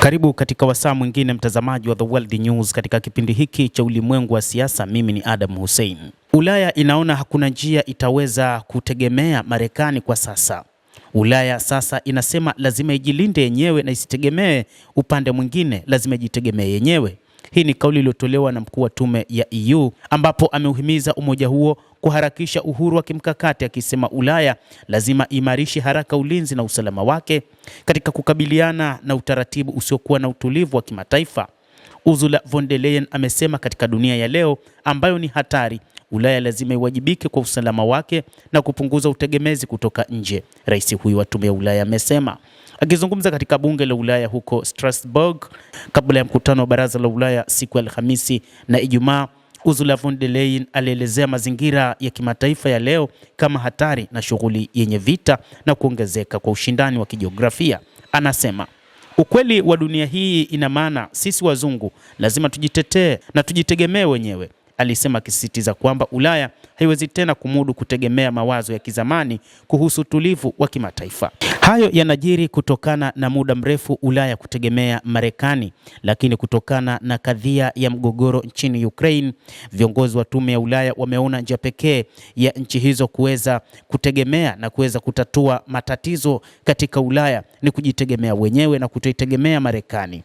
Karibu katika wasaa mwingine mtazamaji wa The World News katika kipindi hiki cha ulimwengu wa siasa. Mimi ni Adam Hussein. Ulaya inaona hakuna njia itaweza kutegemea Marekani kwa sasa. Ulaya sasa inasema lazima ijilinde yenyewe na isitegemee upande mwingine, lazima ijitegemee yenyewe. Hii ni kauli iliyotolewa na mkuu wa tume ya EU ambapo ameuhimiza umoja huo kuharakisha uhuru wa kimkakati, akisema Ulaya lazima imarishe haraka ulinzi na usalama wake katika kukabiliana na utaratibu usiokuwa na utulivu wa kimataifa. Ursula von der Leyen amesema katika dunia ya leo ambayo ni hatari, Ulaya lazima iwajibike kwa usalama wake na kupunguza utegemezi kutoka nje. Rais huyu wa tume ya Ulaya amesema akizungumza katika bunge la Ulaya huko Strasbourg kabla ya mkutano wa baraza la Ulaya siku ya Alhamisi na Ijumaa. Ursula von der Leyen alielezea mazingira ya kimataifa ya leo kama hatari na shughuli yenye vita na kuongezeka kwa ushindani wa kijiografia. Anasema ukweli wa dunia hii ina maana sisi wazungu lazima tujitetee na tujitegemee wenyewe. Alisema akisisitiza kwamba Ulaya haiwezi tena kumudu kutegemea mawazo ya kizamani kuhusu utulivu wa kimataifa. Hayo yanajiri kutokana na muda mrefu Ulaya kutegemea Marekani, lakini kutokana na kadhia ya mgogoro nchini Ukraine, viongozi wa tume ya Ulaya wameona njia pekee ya nchi hizo kuweza kutegemea na kuweza kutatua matatizo katika Ulaya ni kujitegemea wenyewe na kutoitegemea Marekani.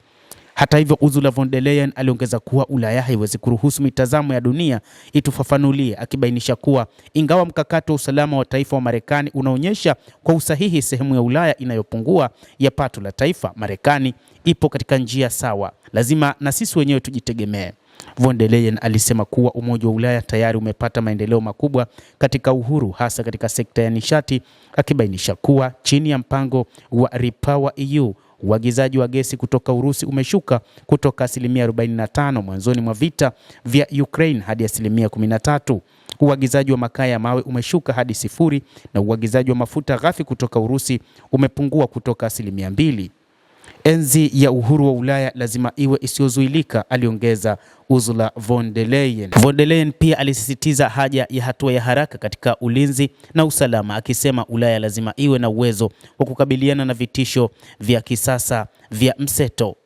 Hata hivyo, Ursula von der Leyen aliongeza kuwa Ulaya haiwezi kuruhusu mitazamo ya dunia itufafanulie, akibainisha kuwa ingawa mkakati wa usalama wa taifa wa Marekani unaonyesha kwa usahihi sehemu ya Ulaya inayopungua ya pato la taifa, Marekani ipo katika njia sawa. Lazima na sisi wenyewe tujitegemee. Von der Leyen alisema kuwa Umoja wa Ulaya tayari umepata maendeleo makubwa katika uhuru, hasa katika sekta ya nishati, akibainisha kuwa chini ya mpango wa Repower EU uagizaji wa gesi kutoka Urusi umeshuka kutoka 45% mwanzoni mwa vita vya Ukraine hadi 13%. Uagizaji wa makaa ya mawe umeshuka hadi 0 na uagizaji wa mafuta ghafi kutoka Urusi umepungua kutoka 2%. Enzi ya uhuru wa Ulaya lazima iwe isiyozuilika, aliongeza Ursula von der Leyen. Von der Leyen pia alisisitiza haja ya hatua ya haraka katika ulinzi na usalama, akisema Ulaya lazima iwe na uwezo wa kukabiliana na vitisho vya kisasa vya mseto.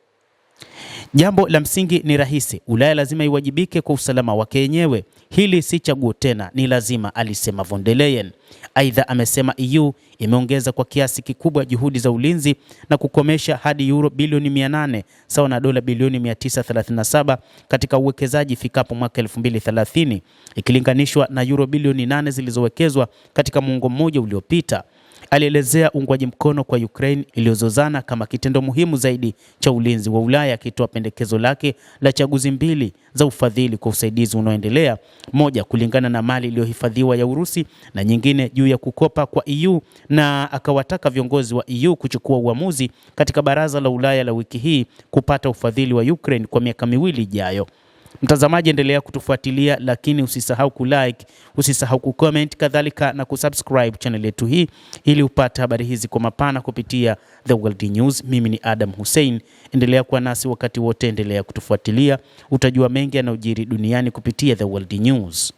Jambo la msingi ni rahisi, Ulaya lazima iwajibike kwa usalama wake yenyewe. Hili si chaguo tena, ni lazima, alisema von der Leyen. Aidha amesema EU imeongeza kwa kiasi kikubwa juhudi za ulinzi na kukomesha hadi euro bilioni 800 sawa na dola bilioni 937 katika uwekezaji ifikapo mwaka 2030 ikilinganishwa na euro bilioni 8 zilizowekezwa katika muongo mmoja uliopita. Alielezea uungwaji mkono kwa Ukraine iliyozozana kama kitendo muhimu zaidi cha ulinzi wa Ulaya, akitoa pendekezo lake la chaguzi mbili za ufadhili kwa usaidizi unaoendelea, moja kulingana na mali iliyohifadhiwa ya Urusi na nyingine juu ya kukopa kwa EU, na akawataka viongozi wa EU kuchukua uamuzi katika baraza la Ulaya la wiki hii kupata ufadhili wa Ukraine kwa miaka 2 ijayo. Mtazamaji, endelea kutufuatilia, lakini usisahau kulike, usisahau kucomment, kadhalika na kusubscribe channel yetu hii ili upate habari hizi kwa mapana kupitia The World News. Mimi ni Adam Hussein. Endelea kuwa nasi wakati wote, endelea kutufuatilia, utajua mengi yanayojiri duniani kupitia The World News.